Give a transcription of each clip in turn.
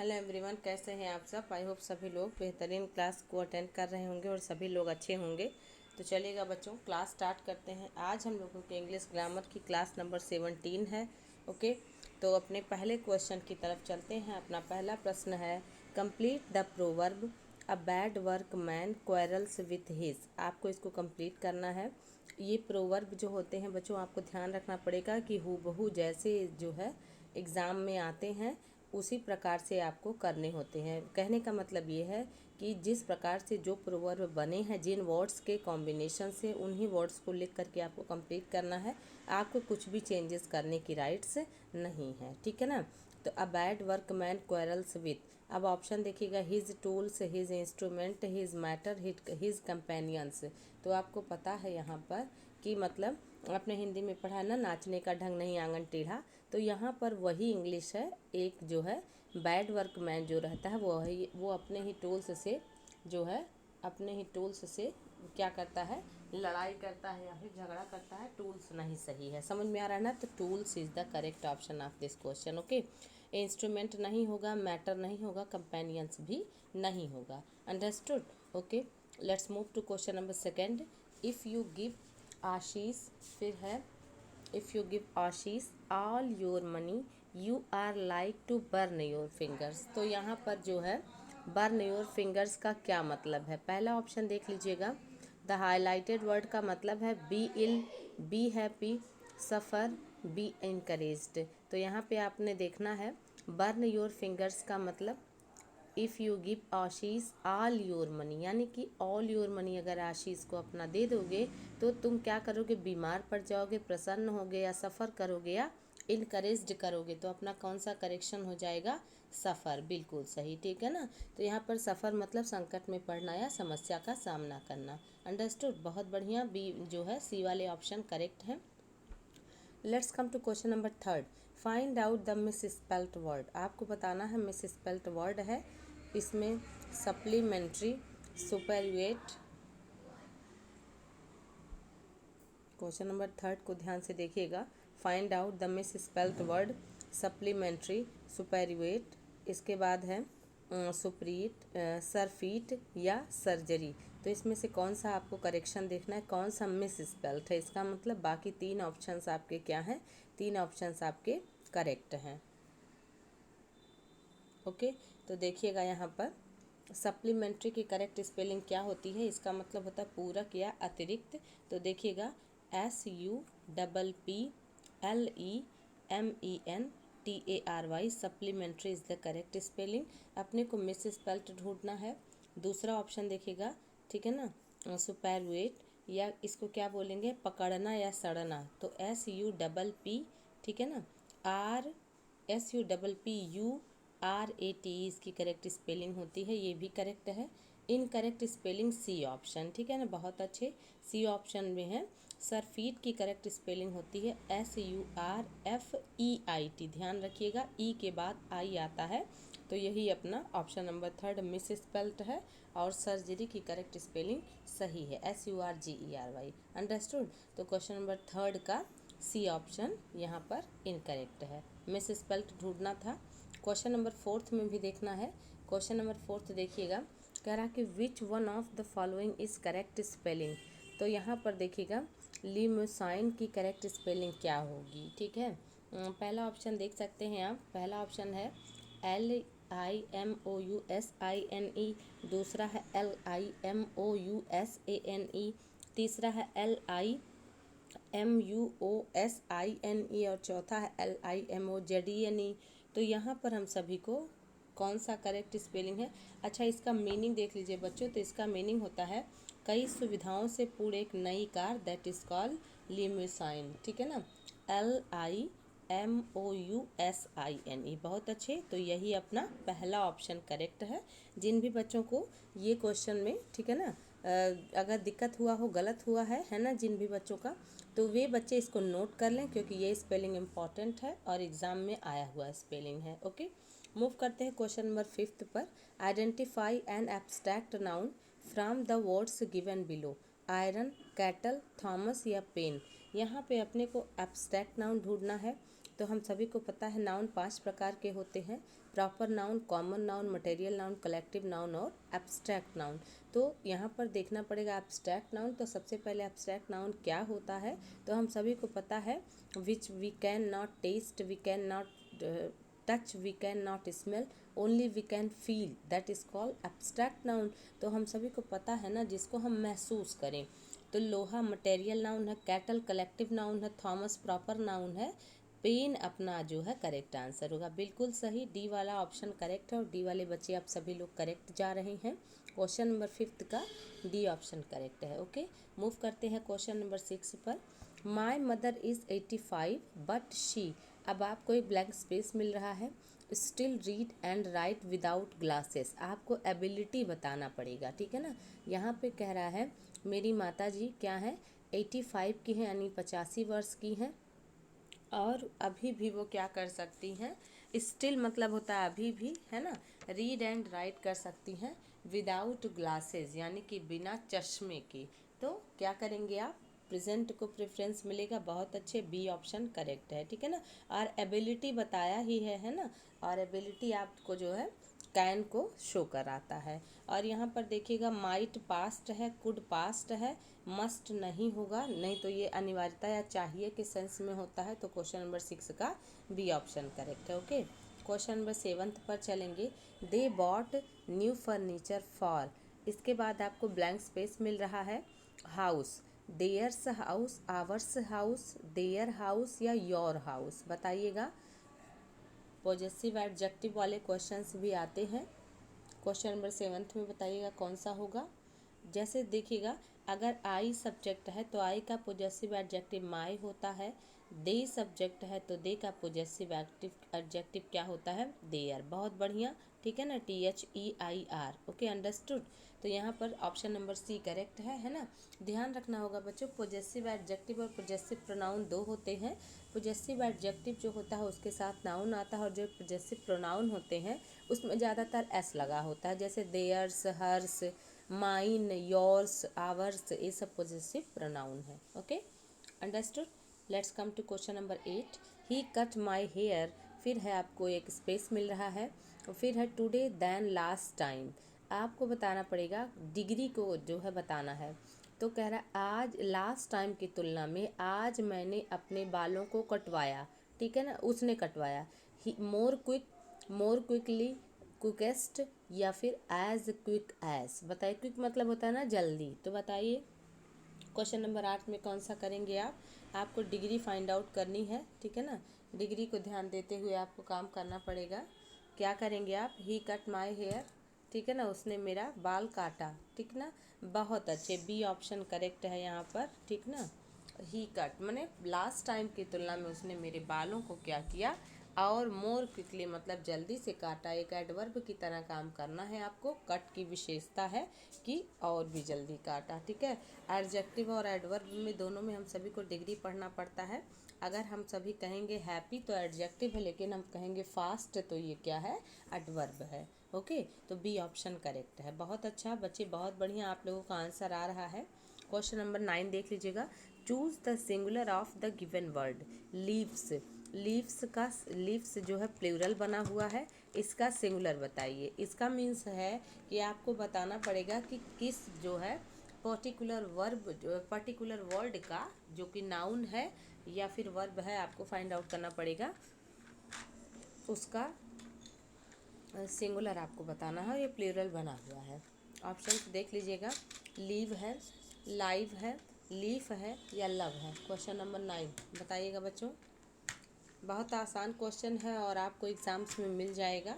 Hello everyone, कैसे हैं आप सब। आई होप सभी लोग बेहतरीन क्लास को अटेंड कर रहे होंगे और सभी लोग अच्छे होंगे। तो चलिएगा बच्चों, क्लास स्टार्ट करते हैं। आज हम लोगों के इंग्लिश ग्रामर की क्लास नंबर 17 है। ओके, तो अपने पहले क्वेश्चन की तरफ चलते हैं। अपना पहला प्रश्न है, complete the proverb a bad work man quarrels with his. आपको इसको कंप्लीट करना है। ये प्रोवर्ब जो होते हैं बच्चों, आपको ध्यान रखना पड़ेगा कि हूबहू जैसे जो है एग्ज़ाम में आते हैं उसी प्रकार से आपको करने होते हैं। कहने का मतलब ये है कि जिस प्रकार से जो प्रोवर्ब बने हैं, जिन वर्ड्स के कॉम्बिनेशन से, उन्हीं वर्ड्स को लिख करके आपको कंप्लीट करना है। आपको कुछ भी चेंजेस करने की राइट्स नहीं है, ठीक है ना। तो a bad work man quarrels with, अब ऑप्शन देखिएगा, his tools, his instrument, his matter, his companions. तो आपको पता है यहाँ पर कि मतलब आपने हिंदी में पढ़ा है ना, नाचने का ढंग नहीं आंगन टेढ़ा। तो यहाँ पर वही इंग्लिश है। एक जो है बैड वर्क मैन जो रहता है वो अपने ही टूल्स से जो है अपने ही टूल्स से क्या करता है, लड़ाई करता है या फिर झगड़ा करता है। टूल्स नहीं सही है, समझ में आ रहा है ना। तो tools is the correct option of this question. Okay, instrument नहीं होगा, मैटर नहीं होगा, कंपेनियंस भी नहीं होगा। Understood. Okay, let's move to question number second. If you give Ashish, फिर है if you give Ashish all your money you are like to burn your fingers. तो यहाँ पर जो है बर्न योर फिंगर्स का क्या मतलब है। पहला ऑप्शन देख लीजिएगा, द हाईलाइटेड वर्ड का मतलब है be ill, be happy, suffer, be encouraged. तो यहाँ पे आपने देखना है बर्न योर फिंगर्स का मतलब if you give Ashish all your money, यानी कि ऑल योर मनी अगर आशीष को अपना दे दोगे तो तुम क्या करोगे, बीमार पड़ जाओगे, प्रसन्न होगे, या सफ़र करोगे, या इनकरेज्ड करोगे। तो अपना कौन सा करेक्शन हो जाएगा, सफ़र। बिल्कुल सही, ठीक है ना। तो यहाँ पर सफ़र मतलब संकट में पड़ना या समस्या का सामना करना। अंडरस्टूड, बहुत बढ़िया। बी जो है सी वाले ऑप्शन करेक्ट है। Let's come to question number third, find out the miss spelt word. आपको बताना है मिस स्पेल्ट वर्ड है। इसमें supplementary, supervet. Question number third को ध्यान से देखिएगा। Find out the miss spelt word, supplementary, supervet, इसके बाद है सुप्रीट, सरफीट या सर्जरी। तो इसमें से कौन सा आपको करेक्शन देखना है, कौन सा मिस स्पेल्ट है। इसका मतलब बाकी तीन ऑप्शंस आपके क्या हैं, तीन ऑप्शंस आपके करेक्ट हैं। ओके, तो देखिएगा यहाँ पर सप्लीमेंट्री की करेक्ट स्पेलिंग क्या होती है। इसका मतलब होता है पूरक या अतिरिक्त। तो देखिएगा SUPPLEMENTARY, supplementary is the correct spelling. अपने को मिस स्पेल्ट ढूंढना है। दूसरा ऑप्शन देखिएगा, ठीक है ना, सुपरवेट, या इसको क्या बोलेंगे, पकड़ना या सड़ना। तो SUPP, ठीक है ना, SUPPURAT इसकी करेक्ट स्पेलिंग होती है, ये भी करेक्ट है। इनकरेक्ट स्पेलिंग सी ऑप्शन, ठीक है ना, बहुत अच्छे। सी ऑप्शन में है सरफीट की करेक्ट स्पेलिंग होती है SURFEIT। ध्यान रखिएगा, ई के बाद आई आता है। तो यही अपना option number third miss spelt है। और सर्जरी की करेक्ट स्पेलिंग सही है SURGERY। अंडरस्टूड। तो क्वेश्चन नंबर थर्ड का सी ऑप्शन यहाँ पर इनकरेक्ट है, मिस स्पेल्ट ढूंढना था। क्वेश्चन नंबर फोर्थ में भी देखना है। क्वेश्चन नंबर फोर्थ देखिएगा, कह रहा कि which one of the following is correct spelling. तो यहाँ पर देखिएगा लिम्यूसाइन की करेक्ट स्पेलिंग क्या होगी, ठीक है। पहला ऑप्शन देख सकते हैं आप। पहला ऑप्शन है LIMOUSINE, दूसरा है LIMOUSANE, तीसरा है LIMUOSINE और चौथा है LIMOZENE। तो यहाँ पर हम सभी को कौन सा करेक्ट स्पेलिंग है। अच्छा, इसका मीनिंग देख लीजिए बच्चों। तो इसका मीनिंग होता है कई सुविधाओं से पूरे एक नई कार, दैट इज़ कॉल्ड लिम्यूसाइन, ठीक है ना, LIMOUSINE। बहुत अच्छे। तो यही अपना पहला ऑप्शन करेक्ट है। जिन भी बच्चों को ये क्वेश्चन में, ठीक है ना, अगर दिक्कत हुआ हो, गलत हुआ है ना, जिन भी बच्चों का, तो वे बच्चे इसको नोट कर लें, क्योंकि ये स्पेलिंग इम्पॉर्टेंट है और एग्ज़ाम में आया हुआ स्पेलिंग है। ओके, मूव करते हैं क्वेश्चन नंबर फिफ्थ पर। Identify an abstract noun from the words given below, iron, cattle, Thomas या पेन। यहाँ पे अपने को एब्स्ट्रैक्ट नाउन ढूंढना है। तो हम सभी को पता है नाउन 5 प्रकार के होते हैं, proper noun, common noun, material noun, collective noun और एब्स्ट्रैक्ट नाउन। तो यहाँ पर देखना पड़ेगा एब्स्ट्रैक्ट नाउन। तो सबसे पहले एब्स्ट्रैक्ट नाउन क्या होता है, तो हम सभी को पता है which we can not taste, we can not touch, we can not smell, only we can feel, that is called abstract noun. तो हम सभी को पता है ना, जिसको हम महसूस करें। तो लोहा मटेरियल नाउन है, कैटल कलेक्टिव नाउन है, थॉमस प्रॉपर नाउन है, पेन अपना जो है करेक्ट आंसर होगा। बिल्कुल सही, डी वाला ऑप्शन करेक्ट है और डी वाले बच्चे आप सभी लोग करेक्ट जा रहे हैं। क्वेश्चन नंबर 5 का डी ऑप्शन करेक्ट है। ओके, मूव करते हैं क्वेश्चन नंबर 6 पर। My mother is 85 but she, अब आपको एक ब्लैंक स्पेस मिल रहा है। Still read and right without glasses, आपको एबिलिटी बताना पड़ेगा, ठीक है ना। यहाँ पे कह रहा है मेरी माता जी क्या है, 85 की हैं, यानी 85 वर्ष की हैं, और अभी भी वो क्या कर सकती हैं, स्टिल मतलब होता है अभी भी, है ना। रीड एंड राइट कर सकती हैं विदाउट ग्लासेस, यानी कि बिना चश्मे के। तो क्या करेंगे आप, प्रेजेंट को प्रेफरेंस मिलेगा। बहुत अच्छे, बी ऑप्शन करेक्ट है, ठीक है ना। और एबिलिटी बताया ही है ना, और एबिलिटी आपको जो है कैन को शो कराता है। और यहाँ पर देखिएगा माइट पास्ट है, कुड पास्ट है, मस्ट नहीं होगा, नहीं तो ये अनिवार्यता या चाहिए के सेंस में होता है। तो क्वेश्चन नंबर 6 का बी ऑप्शन करेक्ट है। ओके, क्वेश्चन नंबर 7 पर चलेंगे। They bought new furniture for, इसके बाद आपको ब्लैंक स्पेस मिल रहा है। House, theirs house, ours house, their house या योर हाउस, बताइएगा। पॉजेसिव एडजेक्टिव वाले क्वेश्चंस भी आते हैं। क्वेश्चन नंबर 7 में बताइएगा कौन सा होगा। जैसे देखिएगा, अगर आई सब्जेक्ट है तो आई का पॉजेसिव एडजेक्टिव माई होता है। दे सब्जेक्ट है तो दे का पॉजेसिव एडजेक्टिव क्या होता है, देयर। बहुत बढ़िया, ठीक है ना, THEIR। Okay, understood. तो यहाँ पर ऑप्शन नंबर सी करेक्ट है ना। ध्यान रखना होगा बच्चों, पॉजेसिव एडजेक्टिव और पॉजेसिव प्रोनाउन दो होते हैं। पॉजेसिव एडजेक्टिव जो होता है उसके साथ नाउन आता है, और जो पॉजेसिव प्रोनाउन होते हैं उसमें ज़्यादातर एस लगा होता है, जैसे theirs, hers, mine, yours, ours, ये सब पॉजेसिव प्रोनाउन है। Okay, understood. Let's come to question number 8। He cut my hair, फिर है आपको एक स्पेस मिल रहा है, और फिर है टुडे देन लास्ट टाइम। आपको बताना पड़ेगा, डिग्री को जो है बताना है। तो कह रहा है आज लास्ट टाइम की तुलना में आज मैंने अपने बालों को कटवाया, ठीक है ना, उसने कटवाया। ही मोर क्विक, मोर क्विकली, क्विकेस्ट, या फिर एज क्विक एज, बताइए। क्विक मतलब होता है ना जल्दी, तो बताइए क्वेश्चन नंबर 8 में कौन सा करेंगे आप। आपको डिग्री फाइंड आउट करनी है, ठीक है ना। डिग्री को ध्यान देते हुए आपको काम करना पड़ेगा। क्या करेंगे आप, ही कट माई हेयर, ठीक है ना, उसने मेरा बाल काटा, ठीक ना। बहुत अच्छे, बी ऑप्शन करेक्ट है यहाँ पर, ठीक ना। ही कट माने लास्ट टाइम की तुलना में उसने मेरे बालों को क्या किया, और मोर क्विकली मतलब जल्दी से काटा। एक एडवर्ब की तरह काम करना है आपको। कट की विशेषता है कि और भी जल्दी काटा, ठीक है। एडजेक्टिव और एडवर्ब में दोनों में हम सभी को डिग्री पढ़ना पड़ता है। अगर हम सभी कहेंगे हैप्पी तो एडजेक्टिव है, लेकिन हम कहेंगे फास्ट तो ये क्या है, एडवर्ब है। ओके, तो बी ऑप्शन करेक्ट है। बहुत अच्छा बच्चे, बहुत बढ़िया, आप लोगों का आंसर आ रहा है। क्वेश्चन नंबर 9 देख लीजिएगा। Choose the singular of the given word. Leaves, leaves का, लीव्स जो है प्लूरल बना हुआ है, इसका सिंगुलर बताइए। इसका मीन्स है कि आपको बताना पड़ेगा कि किस जो है पर्टिकुलर वर्ब, पर्टिकुलर वर्ड का जो कि नाउन है या फिर वर्ब है, आपको फाइंड आउट करना पड़ेगा, उसका सिंगुलर आपको बताना है। ये प्लूरल बना हुआ है। ऑप्शन देख लीजिएगा, लीव है, लाइव है, लीफ है या लव है। क्वेश्चन नंबर 9 बताइएगा बच्चों। बहुत आसान क्वेश्चन है और आपको एग्जाम्स में मिल जाएगा।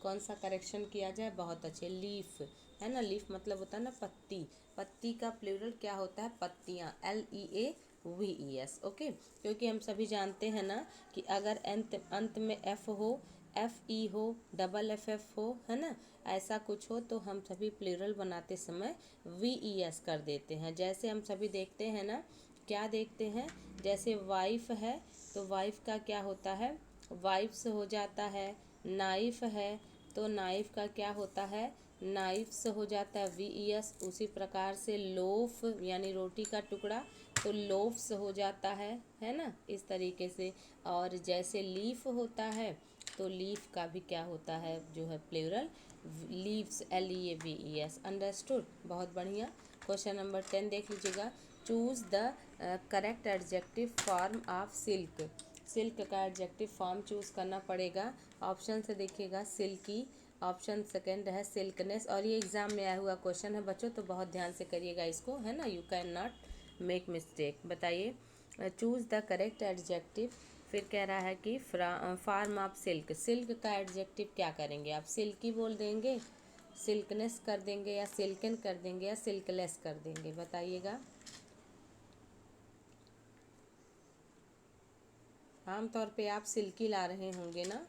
कौन सा करेक्शन किया जाए, बहुत अच्छे। लीफ है ना, लीफ मतलब होता है ना पत्ती, पत्ती का प्लूरल क्या होता है, पत्तियाँ, LEAVES। ओके, क्योंकि हम सभी जानते हैं ना कि अगर अंत में एफ हो, FE हो, FF हो, है ना, ऐसा कुछ हो तो हम सभी प्लूरल बनाते समय VES कर देते हैं। जैसे हम सभी देखते हैं ना, क्या देखते हैं, जैसे वाइफ है तो वाइफ का क्या होता है, वाइफ्स हो जाता है। नाइफ है तो नाइफ का क्या होता है, नाइफ्स हो जाता है, VES। उसी प्रकार से लोफ यानी रोटी का टुकड़ा, तो लोफ्स हो जाता है ना, इस तरीके से। और जैसे लीफ होता है तो लीफ का भी क्या होता है जो है प्लूरल, लीव्स, LEAVES। अंडरस्टूड, बहुत बढ़िया। क्वेश्चन नंबर 10 देख लीजिएगा। Choose the correct adjective form of silk. Silk का एडजेक्टिव फॉर्म चूज करना पड़ेगा। ऑप्शन से देखिएगा, सिल्की, ऑप्शन सेकंड है सिल्कनेस। और ये एग्जाम में आया हुआ क्वेश्चन है बच्चों, तो बहुत ध्यान से करिएगा इसको, है ना, you can not make mistake. बताइए, चूज द करेक्ट एडजेक्टिव। फिर कह रहा है कि फार्म ऑफ सिल्क, सिल्क का एडजेक्टिव क्या करेंगे आप, सिल्की बोल देंगे, सिल्कनेस कर देंगे, या सिल्कन कर देंगे, या सिल्कलेस कर देंगे, बताइएगा। आमतौर पे आप सिल्की ला रहे होंगे ना,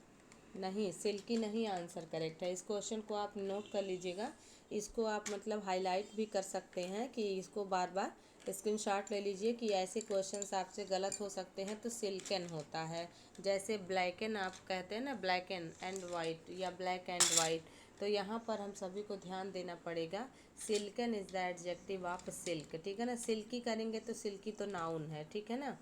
नहीं, सिल्की नहीं आंसर करेक्ट है। इस क्वेश्चन को आप नोट कर लीजिएगा, इसको आप मतलब हाईलाइट भी कर सकते हैं कि इसको बार बार स्क्रीनशॉट ले लीजिए कि ऐसे क्वेश्चंस आपसे गलत हो सकते हैं। तो सिल्कन होता है, जैसे ब्लैकन आप कहते हैं ना, ब्लैकन एंड वाइट या ब्लैक एंड वाइट, तो यहाँ पर हम सभी को ध्यान देना पड़ेगा। Silken is the adjective of silk, ठीक है ना। सिल्की करेंगे तो सिल्की तो नाउन है, ठीक है ना,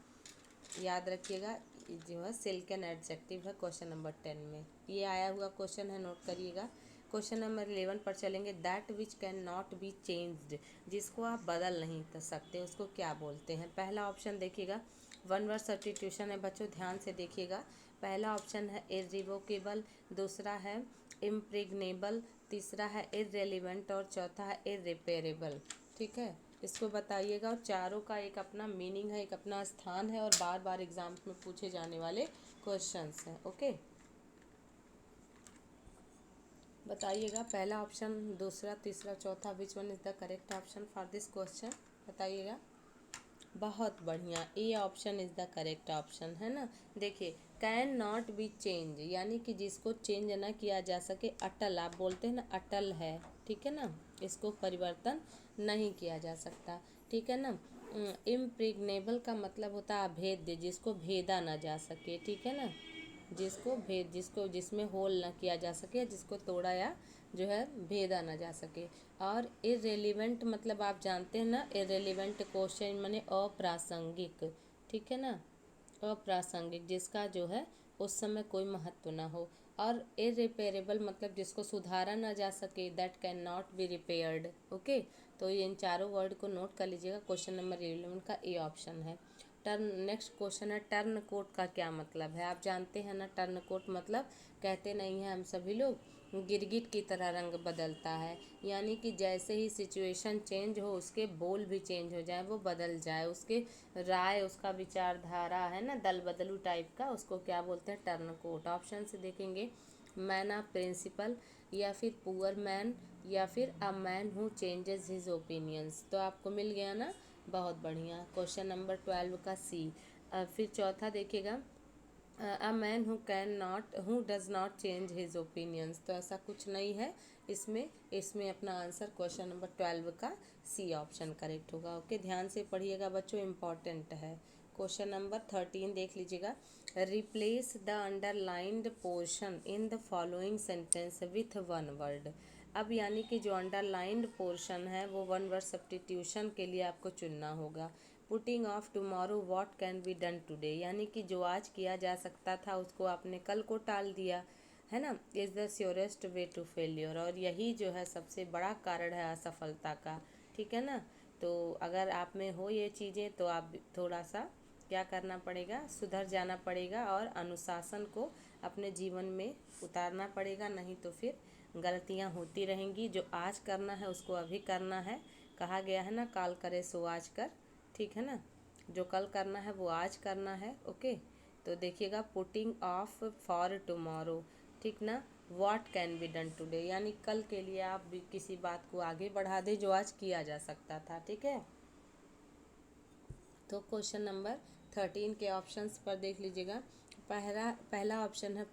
याद रखिएगा। जो है सिल्कन एडजेक्टिव है क्वेश्चन नंबर 10 में, ये आया हुआ क्वेश्चन है, नोट करिएगा। क्वेश्चन नंबर 11 पर चलेंगे। That which can not be changed, जिसको आप बदल नहीं कर सकते, उसको क्या बोलते हैं। पहला ऑप्शन देखिएगा, वन वर्ड सब्स्टिट्यूशन है बच्चों, ध्यान से देखिएगा। पहला ऑप्शन है इररिवोकेबल, दूसरा है इम्प्रेग्नेबल, तीसरा है इररेलिवेंट और चौथा है इररिपेरेबल, ठीक है। इसको बताइएगा, और चारों का एक अपना मीनिंग है, एक अपना स्थान है, और बार बार एग्जाम्स में पूछे जाने वाले क्वेश्चंस हैं। ओके, बताइएगा पहला ऑप्शन, दूसरा, तीसरा, चौथा, which one is the correct option for this question, बताइएगा। बहुत बढ़िया, A option is the correct option, है ना। देखिए, कैन नॉट बी चेंज, यानी कि जिसको चेंज ना किया जा सके, अटल, आप बोलते हैं ना, अटल है, ठीक है ना, इसको परिवर्तन नहीं किया जा सकता, ठीक है ना। इम्प्रेग्नेबल का मतलब होता है अभेद्य, जिसको भेदा ना जा सके, ठीक है ना, जिसको जिसमें होल ना किया जा सके, जिसको तोड़ा या जो है भेदा ना जा सके। और इरेलीवेंट मतलब आप जानते हैं ना, इरेलीवेंट क्वेश्चन माने अप्रासंगिक, ठीक है ना, अप्रासंगिक, जिसका जो है उस समय कोई महत्व ना हो। और इरिपेरेबल मतलब जिसको सुधारा ना जा सके, that can not be repaired. Okay, तो इन चारों वर्ड को नोट कर लीजिएगा। क्वेश्चन नंबर 11 का ए ऑप्शन है। टर्न, नेक्स्ट क्वेश्चन है, टर्न कोट का क्या मतलब है। आप जानते हैं ना, टर्न कोट मतलब कहते नहीं हैं हम सभी लोग, गिरगिट की तरह रंग बदलता है, यानी कि जैसे ही सिचुएशन चेंज हो, उसके बोल भी चेंज हो जाए, वो बदल जाए, उसके राय, उसका विचारधारा, है ना, दल बदलू टाइप का, उसको क्या बोलते हैं, टर्न कोट। ऑप्शन से देखेंगे, मैन ऑफ प्रिंसिपल, या फिर पुअर मैन, या फिर a man who changes his opinions. तो आपको मिल गया ना, बहुत बढ़िया। क्वेश्चन नंबर 12 का सी। फिर चौथा देखिएगा, a man who does not change his opinions. तो ऐसा कुछ नहीं है इसमें, इसमें अपना आंसर क्वेश्चन नंबर 12 का सी ऑप्शन करेक्ट होगा। ओके, ध्यान से पढ़िएगा बच्चों, इम्पॉर्टेंट है। क्वेश्चन नंबर 13 देख लीजिएगा। Replace the underlined portion in the following sentence with one word. अब यानी कि जो अंडरलाइंड पोर्शन है वो वन वर्ड सब्स्टिट्यूशन के लिए आपको चुनना होगा। Putting of tomorrow what can be done today, यानी कि जो आज किया जा सकता था उसको आपने कल को टाल दिया, है ना। Is the surest way to failure, और यही जो है सबसे बड़ा कारण है असफलता का, ठीक है ना। तो अगर आप में हो ये चीज़ें तो आप थोड़ा सा क्या करना पड़ेगा, सुधर जाना पड़ेगा, और अनुशासन को अपने जीवन में उतारना पड़ेगा, नहीं तो फिर गलतियां होती रहेंगी। जो आज करना है उसको अभी करना है, कहा गया है ना, काल करे सो आज कर, ठीक है ना। जो कल करना है वो आज करना है। ओके, तो देखिएगा, पुटिंग ऑफ फॉर टुमारो, ठीक ना, what can be done today, यानी कल के लिए आप भी किसी बात को आगे बढ़ा दें जो आज किया जा सकता था, ठीक है। तो क्वेश्चन नंबर 13 के ऑप्शंस पर देख लीजिएगा। पहला ऑप्शन है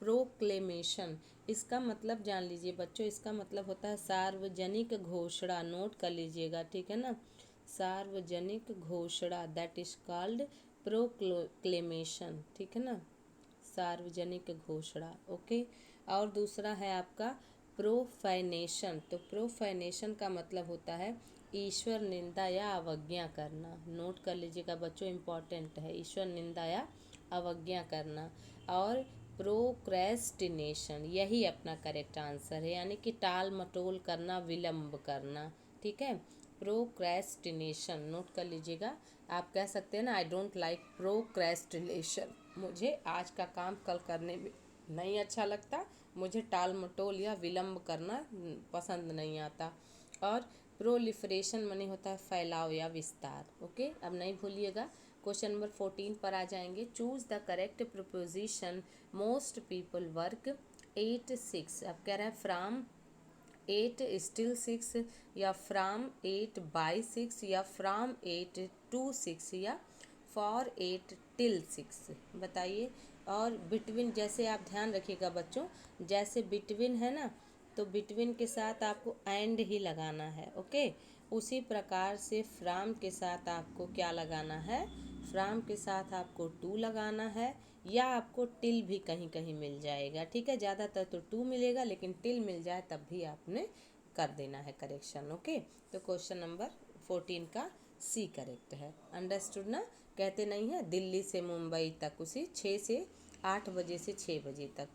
प्रोक्लेमेशन। इसका मतलब जान लीजिए बच्चों, इसका मतलब होता है सार्वजनिक घोषणा, नोट कर लीजिएगा, ठीक है ना, सार्वजनिक घोषणा, दैट इज कॉल्ड प्रोक्लेमेशन, ठीक है ना, सार्वजनिक घोषणा। ओके, और दूसरा है आपका प्रोफेनेशन। तो प्रोफेनेशन का मतलब होता है ईश्वर निंदा या अवज्ञा करना। नोट कर लीजिएगा बच्चों, इम्पॉर्टेंट है, ईश्वर निंदा या अवज्ञा करना। और प्रोक्रेस्टिनेशन, यही अपना करेक्ट आंसर है, यानी कि टाल मटोल करना, विलंब करना। ठीक है, प्रोक्रेस्टिनेशन नोट कर लीजिएगा। आप कह सकते हैं ना, आई डोंट लाइक प्रोक्रेस्टिनेशन, मुझे आज का काम कल करने में नहीं अच्छा लगता, मुझे टाल मटोल या विलंब करना पसंद नहीं आता। और प्रोलिफरेशन माने होता है फैलाव या विस्तार। ओके, अब नहीं भूलिएगा। क्वेश्चन नंबर 14 पर आ जाएंगे। Choose the correct proposition most people work 8-6। अब कह रहा है फ्राम 8 स्टिल 6, या फ्राम 8/6, या फ्राम 8 to 6, या फॉर 8 till 6। बताइए। और बिटवीन, जैसे आप ध्यान रखिएगा बच्चों, जैसे बिटवीन है ना, तो बिटवीन के साथ आपको एंड ही लगाना है। ओके, उसी प्रकार से फ्राम के साथ आपको क्या लगाना है, फ्राम के साथ आपको टू लगाना है, या आपको टिल भी कहीं कहीं मिल जाएगा। ठीक है, ज़्यादातर तो टू मिलेगा, लेकिन टिल मिल जाए तब भी आपने कर देना है करेक्शन। ओके, तो क्वेश्चन नंबर 14 का सी करेक्ट है। अंडरस्टूड ना। कहते नहीं है दिल्ली से मुंबई तक उसी 6 से 8 बजे से 6 बजे तक।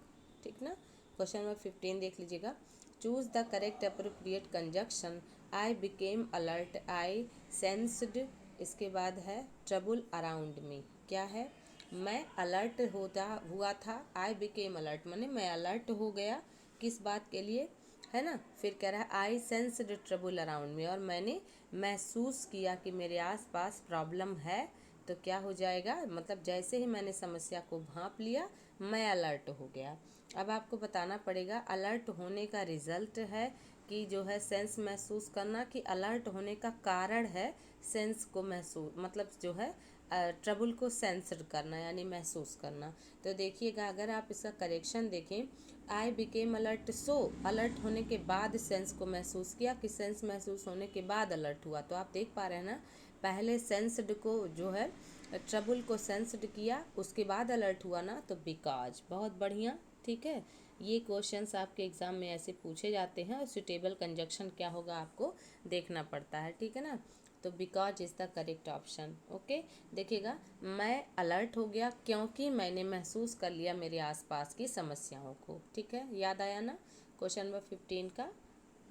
ठीक ना। क्वेश्चन नंबर 15 देख लीजिएगा। Choose the correct appropriate conjunction. I became alert, I sensed, इसके बाद है ट्रबल अराउंड मी। क्या है, मैं अलर्ट हुआ था, आई बिकेम अलर्ट माने मैं अलर्ट हो गया, किस बात के लिए, है ना। फिर कह रहा है आई सेंस्ड ट्रबल अराउंड मी, और मैंने महसूस किया कि मेरे आसपास प्रॉब्लम है। तो क्या हो जाएगा, मतलब जैसे ही मैंने समस्या को भांप लिया, मैं अलर्ट हो गया। अब आपको बताना पड़ेगा अलर्ट होने का रिजल्ट है कि जो है सेंस महसूस करना, कि अलर्ट होने का कारण है सेंस को महसूस, मतलब जो है ट्रबल को सेंसड करना यानी महसूस करना। तो देखिएगा, अगर आप इसका करेक्शन देखें, I became alert, so alert होने के बाद सेंस को महसूस किया, कि सेंस महसूस होने के बाद अलर्ट हुआ। तो आप देख पा रहे हैं ना, पहले सेंस्ड को जो है ट्रबल को सेंस्ड किया, उसके बाद अलर्ट हुआ ना, तो बिकॉज। बहुत बढ़िया। ठीक है, ये क्वेश्चंस आपके एग्जाम में ऐसे पूछे जाते हैं, और सुटेबल कंजक्शन क्या होगा आपको देखना पड़ता है। ठीक है ना, तो because is the correct option. Okay, देखिएगा, मैं अलर्ट हो गया क्योंकि मैंने महसूस कर लिया मेरे आसपास की समस्याओं को। ठीक है, याद आया ना। क्वेश्चन नंबर 15 का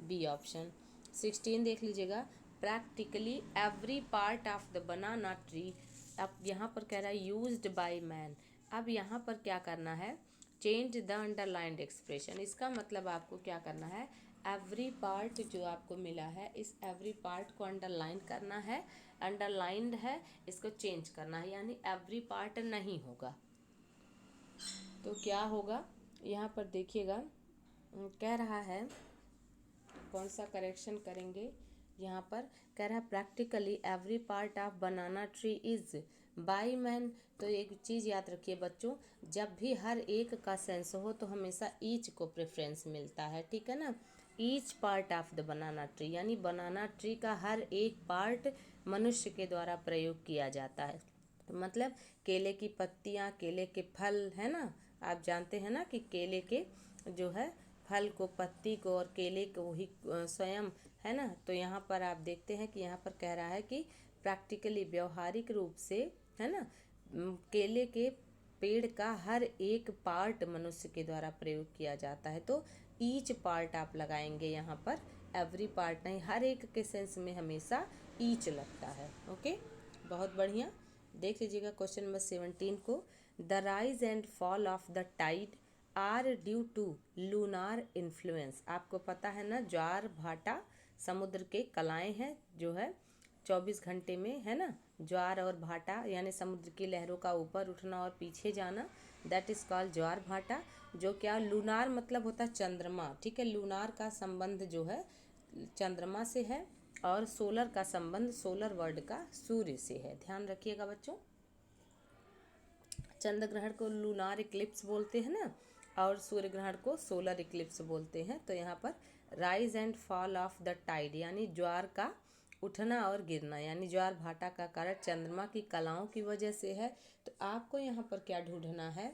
बी ऑप्शन। 16 देख लीजिएगा। Practically every part of the banana tree. अब यहाँ पर कह रहा है यूज्ड बाय मैन। अब यहाँ पर क्या करना है, चेंज द अंडरलाइंड एक्सप्रेशन। इसका मतलब आपको क्या करना है, एवरी पार्ट जो आपको मिला है, इस एवरी पार्ट को अंडरलाइन करना है, अंडरलाइंड है, इसको चेंज करना है, यानी एवरी पार्ट नहीं होगा। तो क्या होगा, यहाँ पर देखिएगा, कह रहा है कौन सा करेक्शन करेंगे। यहाँ पर कह रहा है practically every part of banana tree is by man. तो एक चीज़ याद रखिए बच्चों, जब भी हर एक का सेंस हो तो हमेशा ईच को प्रेफरेंस मिलता है। ठीक है ना, each part of the banana tree, यानी बनाना ट्री का हर एक पार्ट मनुष्य के द्वारा प्रयोग किया जाता है। तो मतलब केले की पत्तियाँ, केले के फल, है ना, आप जानते हैं ना कि केले के जो है फल को, पत्ती को, और केले को ही स्वयं, है ना। तो यहाँ पर आप देखते हैं कि यहाँ पर कह रहा है कि प्रैक्टिकली, व्यवहारिक रूप से, है ना, केले के पेड़ का हर एक पार्ट मनुष्य के द्वारा प्रयोग किया जाता है। तो ईच पार्ट आप लगाएंगे यहाँ पर, एवरी पार्ट नहीं, हर एक के सेंस में हमेशा ईच लगता है। ओके, बहुत बढ़िया। देख लीजिएगा क्वेश्चन नंबर 17 को। The rise and fall of the tide are due to lunar influence. आपको पता है ना, ज्वार भाटा समुद्र के कलाएं हैं जो है 24 घंटे में, है ना। ज्वार और भाटा यानी समुद्र की लहरों का ऊपर उठना और पीछे जाना, दैट इज कॉल्ड ज्वार भाटा। जो क्या, लूनार मतलब होता है चंद्रमा। ठीक है, लूनार का संबंध जो है चंद्रमा से है, और सोलर का संबंध सोलर वर्ड का सूर्य से है। ध्यान रखिएगा बच्चों, चंद्र ग्रहण को लूनार इक्लिप्स बोलते हैं ना, और सूर्य ग्रहण को सोलर इक्लिप्स बोलते हैं। तो यहाँ पर rise and fall of the tide, यानी ज्वार का उठना और गिरना, यानी ज्वार भाटा का कारण चंद्रमा की कलाओं की वजह से है। तो आपको यहाँ पर क्या ढूंढना है,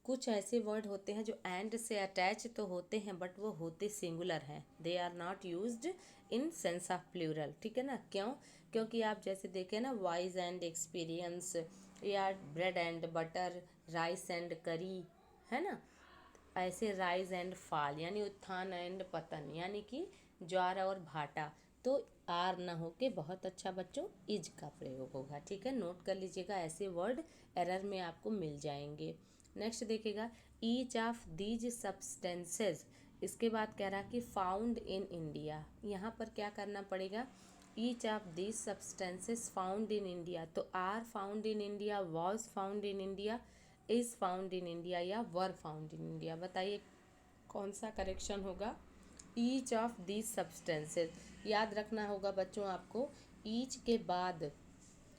कुछ ऐसे वर्ड होते हैं जो एंड से अटैच तो होते हैं बट वो होते सिंगुलर हैं, they are not used in sense of plural, ठीक है ना। क्यों? क्योंकि आप जैसे देखें ना, वाइज एंड एक्सपीरियंस, या bread and butter, rice and curry, है ना। ऐसे राइज एंड फाल यानी उत्थान एंड पतन, यानी कि ज्वार और भाटा, तो आर न हो के बहुत अच्छा बच्चों इज का प्रयोग होगा, ठीक है। नोट कर लीजिएगा, ऐसे वर्ड एरर में आपको मिल जाएंगे। नेक्स्ट देखिएगा, ईच ऑफ दीज सब्सटेंसेस, इसके बाद कह रहा कि फाउंड इन इंडिया, यहाँ पर क्या करना पड़ेगा, each of these substances found in India, तो are found in India, was found in India, is found in India या वर फाउंड इन इंडिया, बताइए कौन सा करेक्शन होगा। ईच ऑफ दीज सब्सटेंसेस, याद रखना होगा बच्चों आपको, ईच के बाद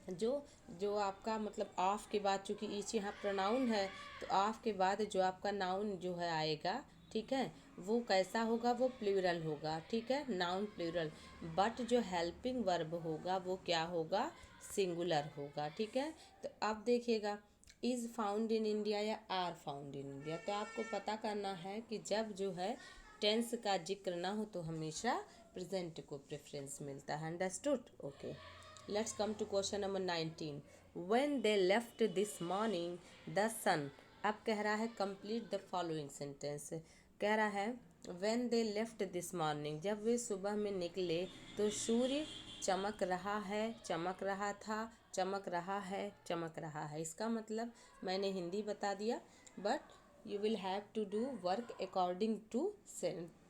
जो जो आपका मतलब ऑफ के बाद, चूंकि ईच यहाँ प्रोनाउन है तो ऑफ के बाद जो आपका नाउन जो है आएगा, ठीक है, वो कैसा होगा, वो प्लूरल होगा, ठीक है, नाउन प्लूरल। बट जो हेल्पिंग वर्ब होगा वो क्या होगा, सिंगुलर होगा, ठीक है। तो अब देखिएगा, इज़ फाउंड इन इंडिया या आर फाउंड इन इंडिया, तो आपको पता करना है कि जब जो है टेंस का जिक्र ना हो तो हमेशा प्रेजेंट को प्रेफरेंस मिलता है, understood, okay. Let's come to question number 19। When they left this morning the sun, अब कह रहा है कंप्लीट द फॉलोइंग सेंटेंस, कह रहा है when they left this morning, जब वे सुबह में निकले तो सूर्य चमक रहा है, चमक रहा था, चमक रहा है, चमक रहा है। इसका मतलब मैंने हिंदी बता दिया, but you will have to do work according to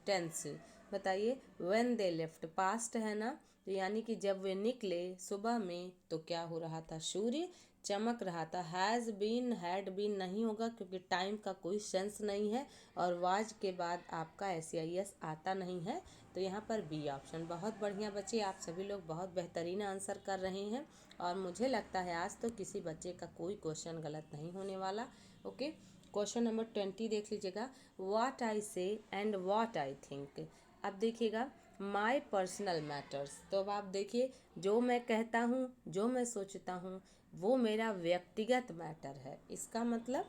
tense. बताइए, व्हेन दे लेफ्ट पास्ट है ना, तो यानी कि जब वे निकले सुबह में तो क्या हो रहा था, सूर्य चमक रहा था। हैज़ बीन, हैड बीन नहीं होगा क्योंकि टाइम का कोई सेंस नहीं है, और वाज के बाद आपका SIS आता नहीं है, तो यहाँ पर बी ऑप्शन। बहुत बढ़िया बच्चे, आप सभी लोग बहुत बेहतरीन आंसर कर रहे हैं, और मुझे लगता है आज तो किसी बच्चे का कोई क्वेश्चन गलत नहीं होने वाला, ओके। क्वेश्चन नंबर 20 देख लीजिएगा, व्हाट आई से एंड व्हाट आई थिंक। अब देखिएगा, माई पर्सनल मैटर्स, तो अब आप देखिए, जो मैं कहता हूँ, जो मैं सोचता हूँ, वो मेरा व्यक्तिगत मैटर है। इसका मतलब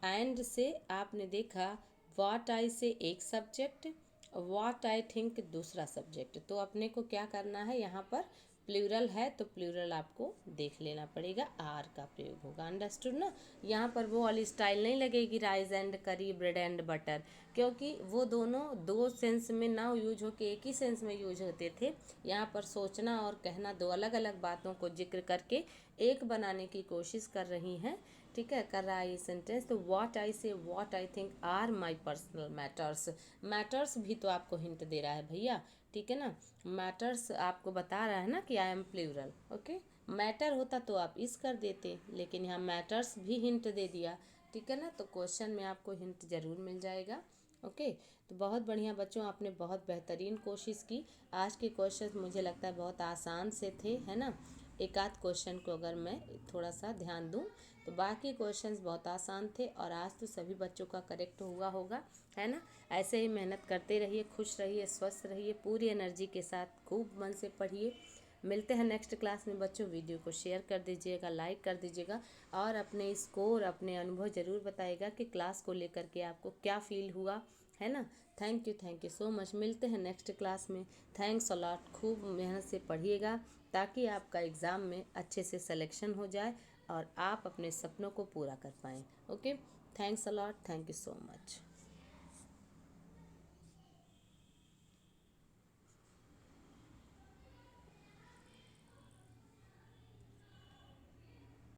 एंड से आपने देखा, व्हाट आई से एक सब्जेक्ट, व्हाट आई थिंक दूसरा सब्जेक्ट, तो अपने को क्या करना है, यहाँ पर प्लूरल है तो प्लूरल आपको देख लेना पड़ेगा, आर का प्रयोग होगा, अंडरस्टूड ना। यहाँ पर वो वाली स्टाइल नहीं लगेगी राइस एंड करी, ब्रेड एंड बटर, क्योंकि वो दोनों दो सेंस में ना यूज होके एक ही सेंस में यूज होते थे। यहाँ पर सोचना और कहना दो अलग अलग बातों को जिक्र करके एक बनाने की कोशिश कर रही हैं, ठीक है, कर रहा है ये सेंटेंस। तो what I say, what I think are my personal matters, matters भी तो आपको हिंट दे रहा है भैया, ठीक है ना। मैटर्स आपको बता रहा है ना कि I am plural, okay. Matter होता तो आप इस कर देते, लेकिन यहाँ मैटर्स भी हिंट दे दिया, ठीक है ना। तो क्वेश्चन में आपको हिंट जरूर मिल जाएगा, ओके। तो बहुत बढ़िया बच्चों, आपने बहुत बेहतरीन कोशिश की। आज के क्वेश्चन मुझे लगता है बहुत आसान से थे, है ना। एक आध क्वेश्चन को अगर मैं थोड़ा सा ध्यान दूं तो बाकी क्वेश्चंस बहुत आसान थे, और आज तो सभी बच्चों का करेक्ट हुआ होगा, है ना। ऐसे ही मेहनत करते रहिए, खुश रहिए, स्वस्थ रहिए, पूरी एनर्जी के साथ खूब मन से पढ़िए। मिलते हैं नेक्स्ट क्लास में बच्चों। वीडियो को शेयर कर दीजिएगा, लाइक कर दीजिएगा, और अपने स्कोर, अपने अनुभव ज़रूर बताइएगा कि क्लास को लेकर के आपको क्या फील हुआ, है ना। Thank you so much. मिलते हैं नेक्स्ट क्लास में। Thanks a lot. खूब मेहनत से पढ़िएगा ताकि आपका एग्ज़ाम में अच्छे से सिलेक्शन हो जाए और आप अपने सपनों को पूरा कर पाएँ, okay. Thanks a lot, thank you so much.